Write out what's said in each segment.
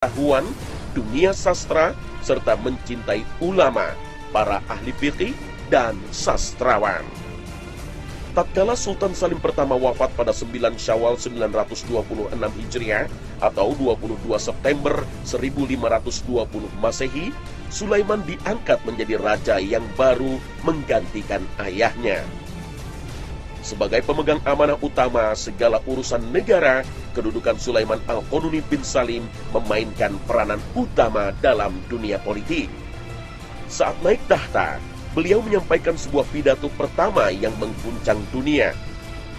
pengetahuan, dunia sastra, serta mencintai ulama, para ahli fikih, dan sastrawan. Tatkala Sultan Salim pertama wafat pada 9 Syawal 926 Hijriah atau 22 September 1520 Masehi, Sulaiman diangkat menjadi raja yang baru menggantikan ayahnya. Sebagai pemegang amanah utama segala urusan negara, kedudukan Sulaiman Al-Qanuni bin Salim memainkan peranan utama dalam dunia politik. Saat naik tahta, beliau menyampaikan sebuah pidato pertama yang mengguncang dunia.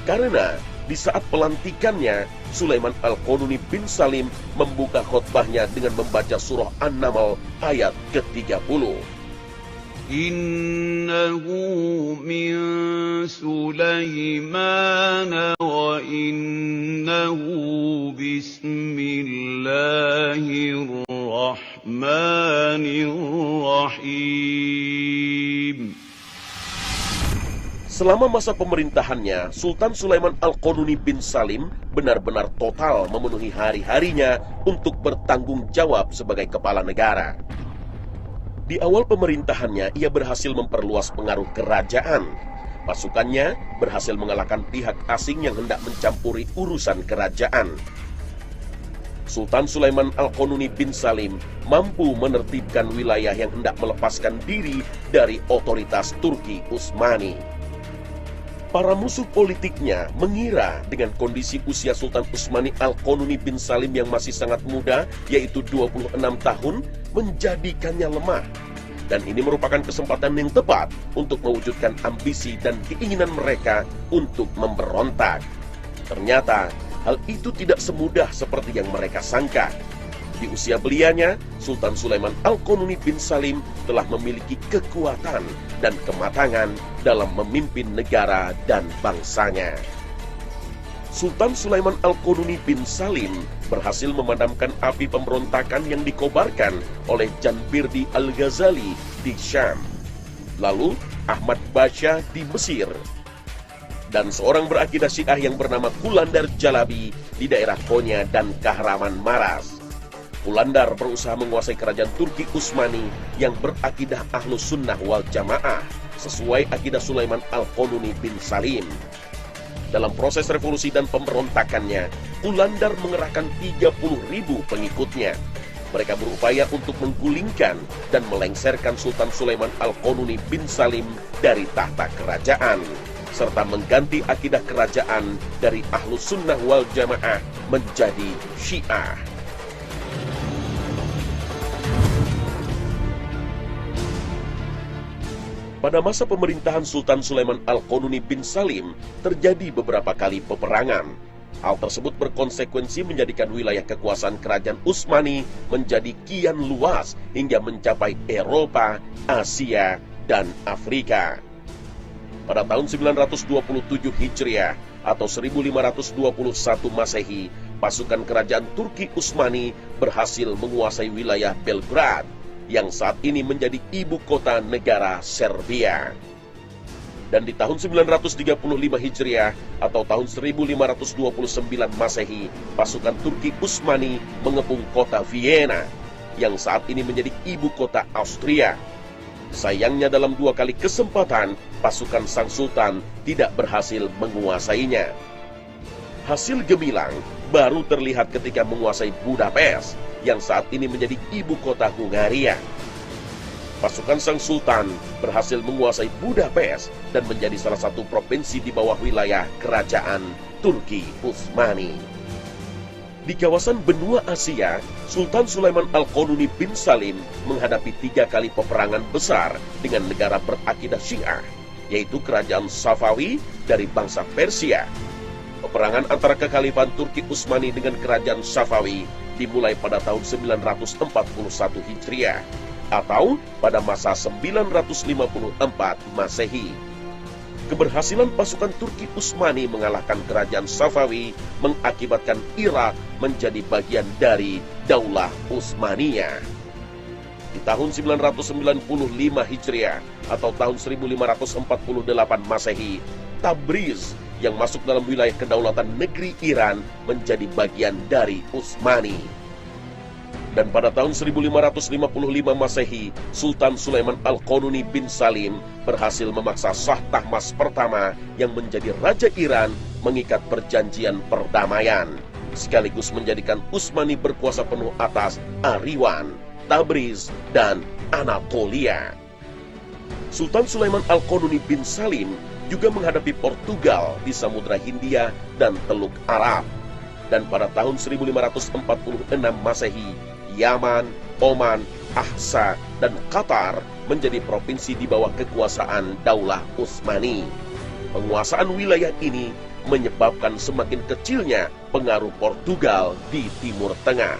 Karena di saat pelantikannya, Sulaiman Al-Qanuni bin Salim membuka khutbahnya dengan membaca surah An-Naml ayat ke-30. Innahu min Sulaiman wa innahu bismillahirrahmanirrahim. Selama masa pemerintahannya, Sultan Sulaiman Al-Qanuni bin Salim benar-benar total memenuhi hari-harinya untuk bertanggung jawab sebagai kepala negara. Di awal pemerintahannya, ia berhasil memperluas pengaruh kerajaan. Pasukannya berhasil mengalahkan pihak asing yang hendak mencampuri urusan kerajaan. Sultan Sulaiman Al-Qanuni bin Salim mampu menertibkan wilayah yang hendak melepaskan diri dari otoritas Turki Utsmani. Para musuh politiknya mengira dengan kondisi usia Sultan Utsmani Al-Qanuni bin Salim yang masih sangat muda, yaitu 26 tahun, menjadikannya lemah. Dan ini merupakan kesempatan yang tepat untuk mewujudkan ambisi dan keinginan mereka untuk memberontak. Ternyata, hal itu tidak semudah seperti yang mereka sangka. Di usia belianya, Sultan Sulaiman Al-Qanuni bin Salim telah memiliki kekuatan dan kematangan dalam memimpin negara dan bangsanya. Sultan Sulaiman Al-Qanuni bin Salim berhasil memadamkan api pemberontakan yang dikobarkan oleh Janbirdi Al-Ghazali di Syam, lalu Ahmad Basha di Mesir, dan seorang berakidah Syiah yang bernama Qulandar Jalabi di daerah Konya dan Kahraman Maras. Qulandar berusaha menguasai kerajaan Turki Utsmani yang berakidah Ahlus Sunnah wal Jamaah sesuai akidah Sulaiman Al-Qanuni bin Salim. Dalam proses revolusi dan pemberontakannya, Qulandar mengerahkan 30.000 pengikutnya. Mereka berupaya untuk menggulingkan dan melengsarkan Sultan Sulaiman Al-Qanuni bin Salim dari tahta kerajaan, serta mengganti akidah kerajaan dari Ahlus Sunnah wal Jamaah menjadi Syiah. Pada masa pemerintahan Sultan Sulaiman Al-Qanuni bin Salim, terjadi beberapa kali peperangan. Hal tersebut berkonsekuensi menjadikan wilayah kekuasaan kerajaan Utsmani menjadi kian luas hingga mencapai Eropa, Asia, dan Afrika. Pada tahun 927 Hijriah atau 1521 Masehi, pasukan kerajaan Turki Utsmani berhasil menguasai wilayah Belgrad, yang saat ini menjadi ibu kota negara Serbia. Dan di tahun 935 Hijriah atau tahun 1529 Masehi, pasukan Turki Utsmani mengepung kota Vienna, yang saat ini menjadi ibu kota Austria. Sayangnya dalam 2 kali kesempatan, pasukan sang sultan tidak berhasil menguasainya. Hasil gemilang baru terlihat ketika menguasai Budapest, yang saat ini menjadi ibu kota Hungaria. Pasukan sang sultan berhasil menguasai Budapest dan menjadi salah satu provinsi di bawah wilayah kerajaan Turki Utsmani. Di kawasan benua Asia, Sultan Sulaiman Al-Qanuni bin Salim menghadapi 3 kali peperangan besar dengan negara berakidah Syiah, yaitu kerajaan Safawi dari bangsa Persia. Peperangan antara kekhalifahan Turki Utsmani dengan kerajaan Safawi dimulai pada tahun 941 Hijriah atau pada masa 954 Masehi. Keberhasilan pasukan Turki Utsmani mengalahkan kerajaan Safawi mengakibatkan Irak menjadi bagian dari Daulah Utsmaniyah. Di tahun 995 Hijriah atau tahun 1548 Masehi, Tabriz yang masuk dalam wilayah kedaulatan negeri Iran menjadi bagian dari Utsmani. Dan pada tahun 1555 Masehi, Sultan Sulaiman Al-Qanuni bin Salim berhasil memaksa Shah Tahmasp pertama yang menjadi Raja Iran mengikat perjanjian perdamaian, sekaligus menjadikan Utsmani berkuasa penuh atas Ariwan, Tabriz, dan Anatolia. Sultan Sulaiman Al-Qanuni bin Salim juga menghadapi Portugal di Samudra Hindia dan Teluk Arab. Dan pada tahun 1546 Masehi, Yaman, Oman, Ahsa, dan Qatar menjadi provinsi di bawah kekuasaan Daulah Utsmani. Penguasaan wilayah ini menyebabkan semakin kecilnya pengaruh Portugal di Timur Tengah.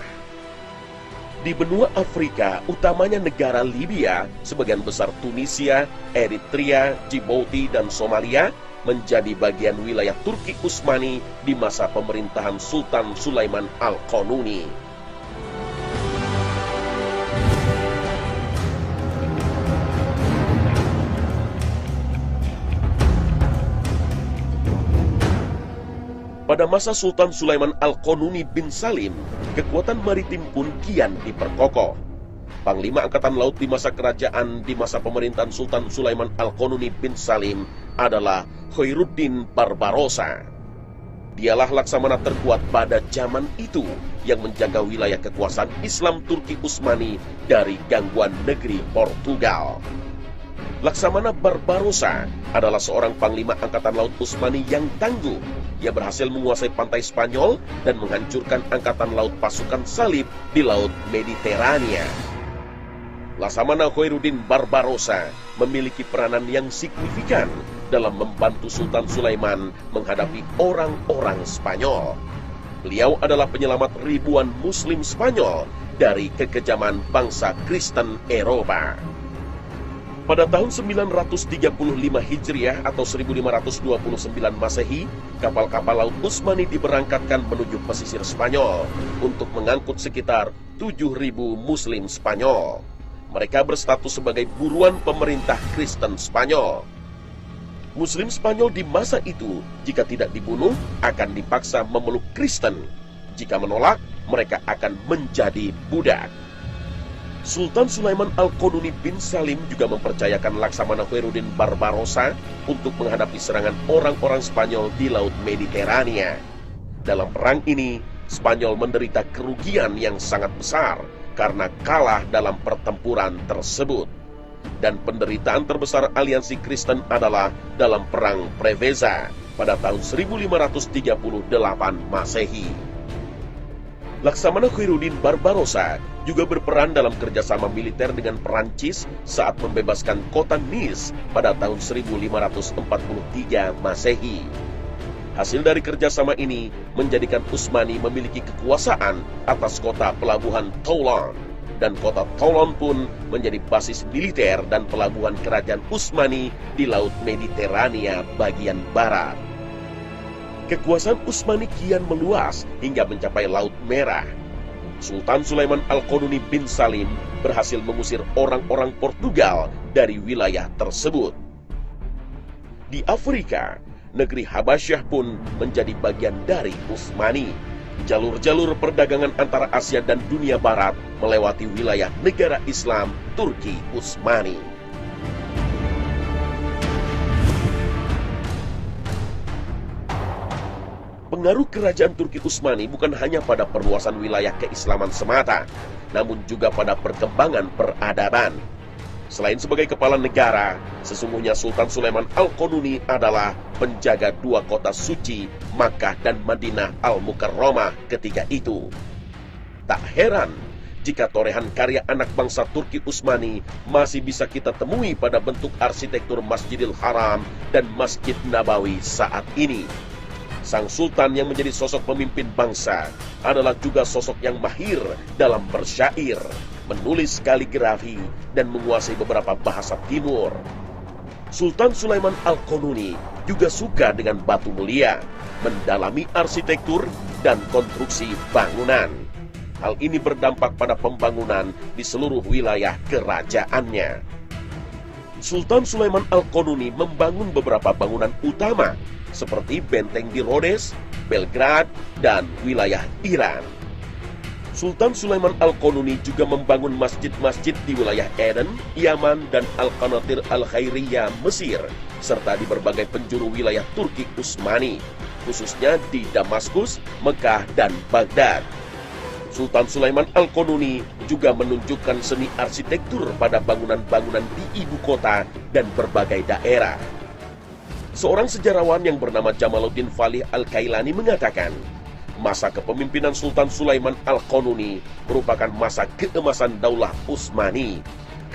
Di benua Afrika, utamanya negara Libya, sebagian besar Tunisia, Eritrea, Djibouti, dan Somalia menjadi bagian wilayah Turki Utsmani di masa pemerintahan Sultan Sulaiman Al-Qanuni. Pada masa Sultan Sulaiman Al-Qanuni bin Salim, kekuatan maritim pun kian diperkokoh. Panglima Angkatan Laut di masa kerajaan di masa pemerintahan Sultan Sulaiman Al-Qanuni bin Salim adalah Khairuddin Barbarossa. Dialah laksamana terkuat pada zaman itu yang menjaga wilayah kekuasaan Islam Turki Utsmani dari gangguan negeri Portugal. Laksamana Barbarossa adalah seorang panglima Angkatan Laut Utsmani yang tangguh. Ia berhasil menguasai pantai Spanyol dan menghancurkan Angkatan Laut pasukan Salib di Laut Mediterania. Laksamana Khairuddin Barbarossa memiliki peranan yang signifikan dalam membantu Sultan Sulaiman menghadapi orang-orang Spanyol. Beliau adalah penyelamat ribuan Muslim Spanyol dari kekejaman bangsa Kristen Eropa. Pada tahun 935 Hijriah atau 1529 Masehi, kapal-kapal laut Utsmani diberangkatkan menuju pesisir Spanyol untuk mengangkut sekitar 7.000 Muslim Spanyol. Mereka berstatus sebagai buruan pemerintah Kristen Spanyol. Muslim Spanyol di masa itu, jika tidak dibunuh, akan dipaksa memeluk Kristen. Jika menolak, mereka akan menjadi budak. Sultan Sulaiman Al-Qanuni bin Salim juga mempercayakan Laksamana Khairuddin Barbarossa untuk menghadapi serangan orang-orang Spanyol di Laut Mediterania. Dalam perang ini, Spanyol menderita kerugian yang sangat besar karena kalah dalam pertempuran tersebut. Dan penderitaan terbesar aliansi Kristen adalah dalam Perang Preveza pada tahun 1538 Masehi. Laksamana Khairuddin Barbarossa juga berperan dalam kerjasama militer dengan Perancis saat membebaskan kota Nice pada tahun 1543 Masehi. Hasil dari kerjasama ini menjadikan Utsmani memiliki kekuasaan atas kota pelabuhan Toulon, dan kota Toulon pun menjadi basis militer dan pelabuhan kerajaan Utsmani di Laut Mediterania bagian barat. Kekuasaan Utsmani kian meluas hingga mencapai Laut Merah. Sultan Sulaiman Al-Qanuni bin Salim berhasil mengusir orang-orang Portugal dari wilayah tersebut. Di Afrika, negeri Habasyah pun menjadi bagian dari Utsmani. Jalur-jalur perdagangan antara Asia dan dunia barat melewati wilayah negara Islam Turki Utsmani. Pengaruh kerajaan Turki Utsmani bukan hanya pada perluasan wilayah keislaman semata, namun juga pada perkembangan peradaban. Selain sebagai kepala negara, sesungguhnya Sultan Sulaiman Al-Qanuni adalah penjaga dua kota suci, Makkah dan Madinah Al-Mukarramah ketika itu. Tak heran jika torehan karya anak bangsa Turki Utsmani masih bisa kita temui pada bentuk arsitektur Masjidil Haram dan Masjid Nabawi saat ini. Sang Sultan yang menjadi sosok pemimpin bangsa adalah juga sosok yang mahir dalam bersyair, menulis kaligrafi, dan menguasai beberapa bahasa timur. Sultan Sulaiman Al-Qanuni juga suka dengan batu mulia, mendalami arsitektur dan konstruksi bangunan. Hal ini berdampak pada pembangunan di seluruh wilayah kerajaannya. Sultan Sulaiman Al-Qanuni membangun beberapa bangunan utama seperti benteng di Rhodes, Belgrade, dan wilayah Iran. Sultan Sulaiman Al-Qanuni juga membangun masjid-masjid di wilayah Aden, Yaman, dan Al-Qanatir Al-Khairiyah, Mesir, serta di berbagai penjuru wilayah Turki Utsmani, khususnya di Damaskus, Mekah, dan Baghdad. Sultan Sulaiman Al-Qanuni juga menunjukkan seni arsitektur pada bangunan-bangunan di ibu kota dan berbagai daerah. Seorang sejarawan yang bernama Jamaluddin Falih Al-Kailani mengatakan, masa kepemimpinan Sultan Sulaiman Al-Qanuni merupakan masa keemasan Daulah Utsmani,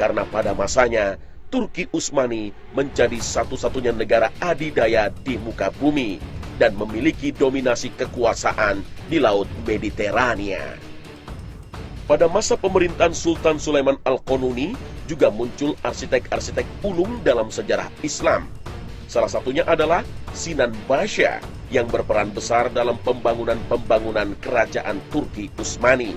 karena pada masanya Turki Utsmani menjadi satu-satunya negara adidaya di muka bumi dan memiliki dominasi kekuasaan di Laut Mediterania. Pada masa pemerintahan Sultan Sulaiman Al-Qanuni juga muncul arsitek-arsitek ulung dalam sejarah Islam. Salah satunya adalah Sinan Basha yang berperan besar dalam pembangunan kerajaan Turki Utsmani.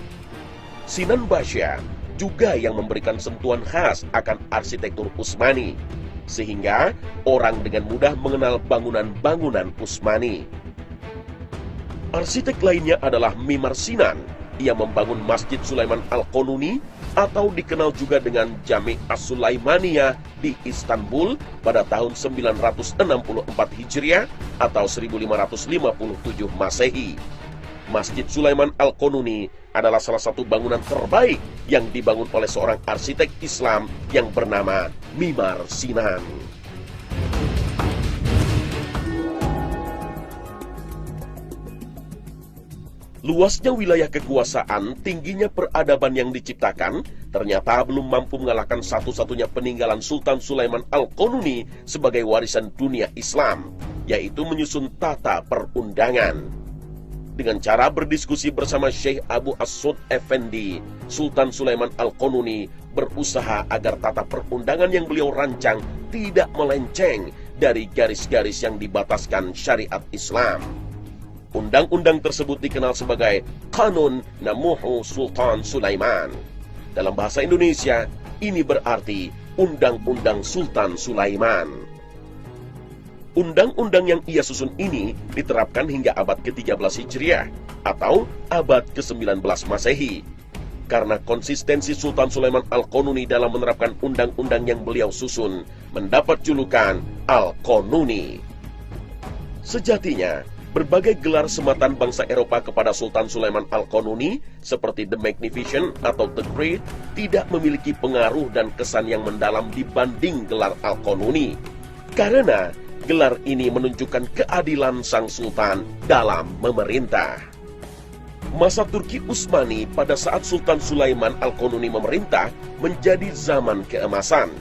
Sinan Basha juga yang memberikan sentuhan khas akan arsitektur Utsmani, sehingga orang dengan mudah mengenal bangunan-bangunan Utsmani. Arsitek lainnya adalah Mimar Sinan. Ia membangun Masjid Sulaiman Al-Qanuni atau dikenal juga dengan Jami' As-Sulaimaniyah di Istanbul pada tahun 964 Hijriah atau 1557 Masehi. Masjid Sulaiman Al-Qanuni adalah salah satu bangunan terbaik yang dibangun oleh seorang arsitek Islam yang bernama Mimar Sinan. Luasnya wilayah kekuasaan, tingginya peradaban yang diciptakan, ternyata belum mampu mengalahkan satu-satunya peninggalan Sultan Sulaiman Al-Qanuni sebagai warisan dunia Islam, yaitu menyusun tata perundangan. Dengan cara berdiskusi bersama Syekh Abu As-Sud Effendi, Sultan Sulaiman Al-Qanuni berusaha agar tata perundangan yang beliau rancang tidak melenceng dari garis-garis yang dibataskan syariat Islam. Undang-undang tersebut dikenal sebagai Qanun Namuhu Sultan Sulaiman. Dalam bahasa Indonesia, ini berarti Undang-Undang Sultan Sulaiman. Undang-undang yang ia susun ini diterapkan hingga abad ke-13 Hijriah atau abad ke-19 Masehi. Karena konsistensi Sultan Sulaiman Al-Qanuni dalam menerapkan undang-undang yang beliau susun, mendapat julukan Al-Qanuni. Sejatinya, berbagai gelar sematan bangsa Eropa kepada Sultan Sulaiman Al-Qanuni seperti The Magnificent atau The Great tidak memiliki pengaruh dan kesan yang mendalam dibanding gelar Al-Qanuni, karena gelar ini menunjukkan keadilan sang sultan dalam memerintah. Masa Turki Utsmani pada saat Sultan Sulaiman Al-Qanuni memerintah menjadi zaman keemasan,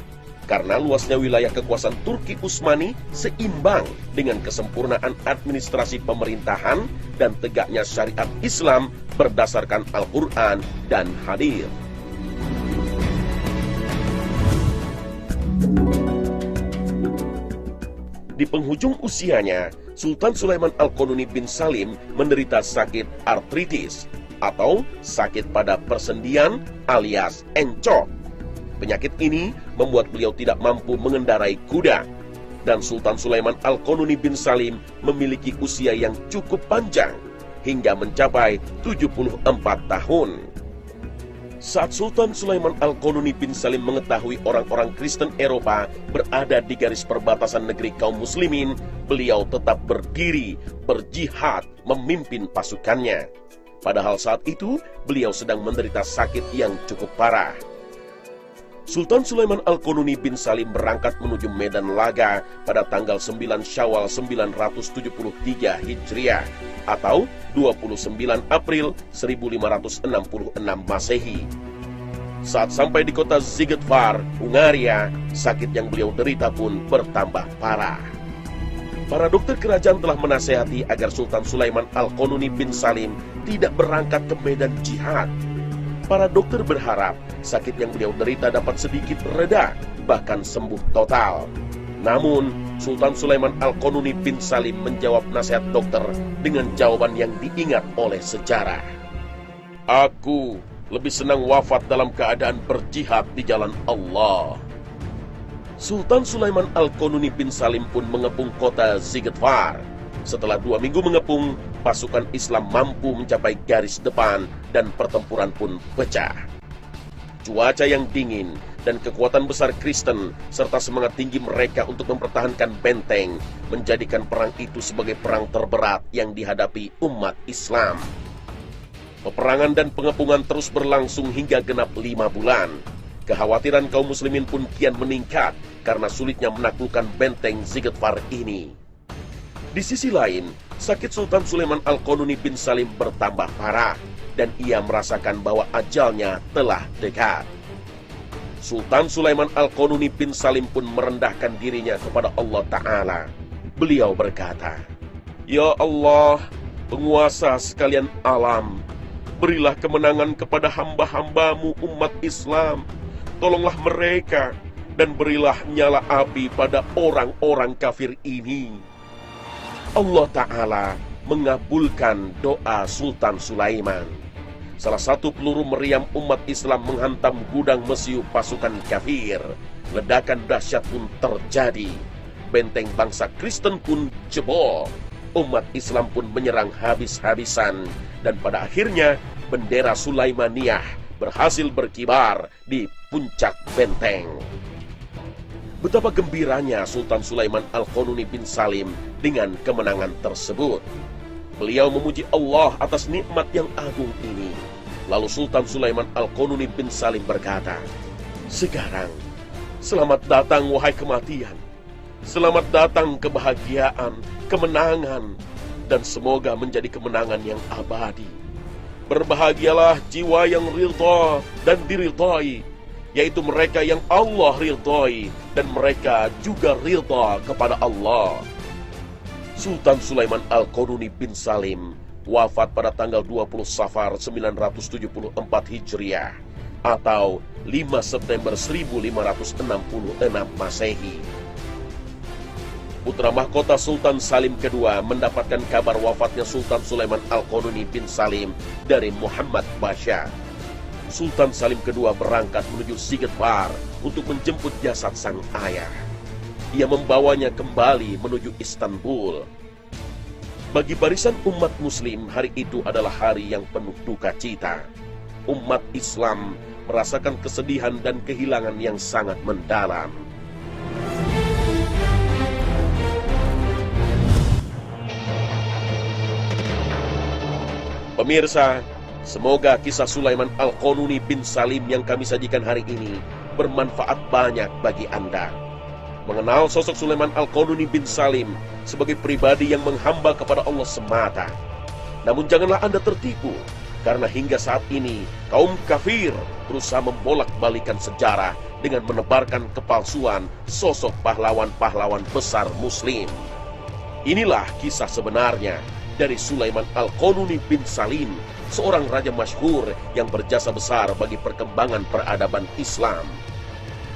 karena luasnya wilayah kekuasaan Turki Utsmani seimbang dengan kesempurnaan administrasi pemerintahan dan tegaknya syariat Islam berdasarkan Al-Quran dan Hadits. Di penghujung usianya, Sultan Sulaiman Al-Qanuni bin Salim menderita sakit artritis atau sakit pada persendian alias encok. Penyakit ini membuat beliau tidak mampu mengendarai kuda, dan Sultan Sulaiman Al-Qanuni bin Salim memiliki usia yang cukup panjang, hingga mencapai 74 tahun. Saat Sultan Sulaiman Al-Qanuni bin Salim mengetahui orang-orang Kristen Eropa berada di garis perbatasan negeri kaum muslimin, beliau tetap berdiri, berjihad, memimpin pasukannya. Padahal saat itu, beliau sedang menderita sakit yang cukup parah. Sultan Sulaiman Al-Qanuni bin Salim berangkat menuju Medan Laga pada tanggal 9 Syawal 973 Hijriah atau 29 April 1566 Masehi. Saat sampai di kota Siegfried, Hungaria, sakit yang beliau derita pun bertambah parah. Para dokter kerajaan telah menasihati agar Sultan Sulaiman Al-Qanuni bin Salim tidak berangkat ke medan jihad. Para dokter berharap sakit yang beliau derita dapat sedikit reda, bahkan sembuh total. Namun, Sultan Sulaiman Al-Qanuni bin Salim menjawab nasihat dokter dengan jawaban yang diingat oleh sejarah. Aku lebih senang wafat dalam keadaan berjihad di jalan Allah. Sultan Sulaiman Al-Qanuni bin Salim pun mengepung kota Siegfried. Setelah 2 minggu mengepung, pasukan Islam mampu mencapai garis depan dan pertempuran pun pecah. Cuaca yang dingin dan kekuatan besar Kristen serta semangat tinggi mereka untuk mempertahankan benteng menjadikan perang itu sebagai perang terberat yang dihadapi umat Islam. Peperangan dan pengepungan terus berlangsung hingga genap 5 bulan. Kekhawatiran kaum muslimin pun kian meningkat karena sulitnya menaklukkan benteng Zigetvar ini. Di sisi lain, sakit Sultan Sulaiman Al-Qanuni bin Salim bertambah parah dan ia merasakan bahwa ajalnya telah dekat. Sultan Sulaiman Al-Qanuni bin Salim pun merendahkan dirinya kepada Allah Ta'ala. Beliau berkata, "Ya Allah, penguasa sekalian alam, berilah kemenangan kepada hamba-hambamu umat Islam. Tolonglah mereka dan berilah nyala api pada orang-orang kafir ini." Allah Ta'ala mengabulkan doa Sultan Sulaiman. Salah satu peluru meriam umat Islam menghantam gudang mesiu pasukan kafir. Ledakan dahsyat pun terjadi. Benteng bangsa Kristen pun jebol. Umat Islam pun menyerang habis-habisan. Dan pada akhirnya bendera Sulaimaniyah berhasil berkibar di puncak benteng. Betapa gembiranya Sultan Sulaiman Al-Qanuni bin Salim dengan kemenangan tersebut. Beliau memuji Allah atas nikmat yang agung ini. Lalu Sultan Sulaiman Al-Qanuni bin Salim berkata, "Sekarang, selamat datang wahai kematian. Selamat datang kebahagiaan, kemenangan, dan semoga menjadi kemenangan yang abadi. Berbahagialah jiwa yang ridha dan diridhai, yaitu mereka yang Allah ridhai dan mereka juga ridha kepada Allah." Sultan Sulaiman Al-Qanuni bin Salim wafat pada tanggal 20 Safar 974 Hijriah atau 5 September 1566 Masehi. Putra mahkota Sultan Salim II mendapatkan kabar wafatnya Sultan Sulaiman Al-Qanuni bin Salim dari Muhammad Pasha. Sultan Salim II berangkat menuju Zigetvar untuk menjemput jasad sang ayah. Ia membawanya kembali menuju Istanbul. Bagi barisan umat muslim, hari itu adalah hari yang penuh duka cita. Umat Islam merasakan kesedihan dan kehilangan yang sangat mendalam. Pemirsa, semoga kisah Sulaiman Al-Qanuni bin Salim yang kami sajikan hari ini bermanfaat banyak bagi Anda. Mengenal sosok Sulaiman Al-Qanuni bin Salim sebagai pribadi yang menghamba kepada Allah semata. Namun janganlah Anda tertipu, karena hingga saat ini kaum kafir berusaha membolak-balikan sejarah dengan menebarkan kepalsuan sosok pahlawan-pahlawan besar muslim. Inilah kisah sebenarnya dari Sulaiman Al-Qanuni bin Salim, seorang raja masyhur yang berjasa besar bagi perkembangan peradaban Islam.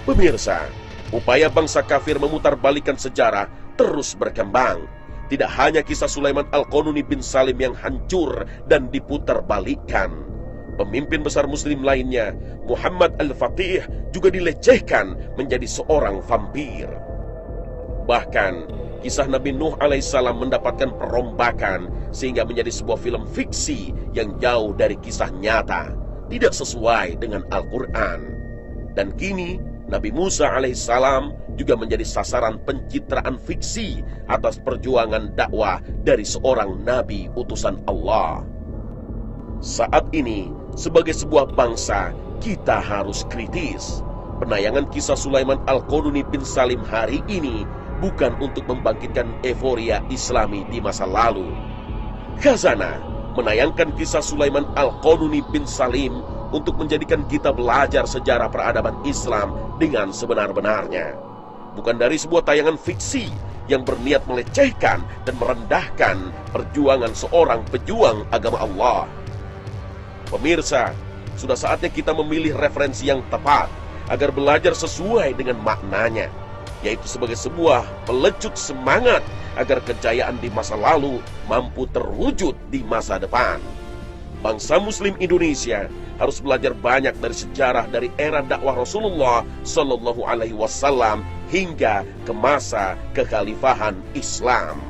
Pemirsa, upaya bangsa kafir memutarbalikkan sejarah terus berkembang. Tidak hanya kisah Sulaiman Al-Qanuni bin Salim yang hancur dan diputarbalikkan. Pemimpin besar muslim lainnya, Muhammad Al-Fatih, juga dilecehkan menjadi seorang vampir. Bahkan, kisah Nabi Nuh alaihissalam mendapatkan perombakan sehingga menjadi sebuah film fiksi yang jauh dari kisah nyata, tidak sesuai dengan Al-Quran. Dan kini, Nabi Musa alaihissalam juga menjadi sasaran pencitraan fiksi atas perjuangan dakwah dari seorang nabi utusan Allah. Saat ini, sebagai sebuah bangsa, kita harus kritis. Penayangan kisah Sulaiman Al-Qanuni bin Salim hari ini bukan untuk membangkitkan euforia Islami di masa lalu. Khazanah menayangkan kisah Sulaiman Al-Qanuni bin Salim untuk menjadikan kita belajar sejarah peradaban Islam dengan sebenar-benarnya. Bukan dari sebuah tayangan fiksi yang berniat melecehkan dan merendahkan perjuangan seorang pejuang agama Allah. Pemirsa, sudah saatnya kita memilih referensi yang tepat agar belajar sesuai dengan maknanya, yaitu sebagai sebuah pelecut semangat agar kejayaan di masa lalu mampu terwujud di masa depan. Bangsa Muslim Indonesia harus belajar banyak dari sejarah dari era dakwah Rasulullah Sallallahu Alaihi Wasallam hingga ke masa kekhalifahan Islam.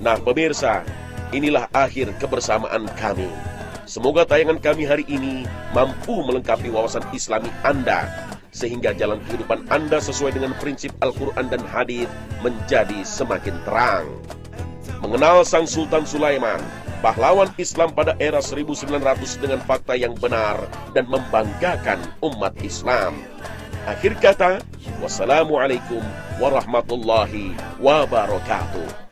Nah pemirsa, inilah akhir kebersamaan kami. Semoga tayangan kami hari ini mampu melengkapi wawasan Islami Anda, sehingga jalan kehidupan Anda sesuai dengan prinsip Al-Quran dan Hadits menjadi semakin terang. Mengenal Sang Sultan Sulaiman, pahlawan Islam pada era 1900 dengan fakta yang benar dan membanggakan umat Islam. Akhir kata, wassalamualaikum warahmatullahi wabarakatuh.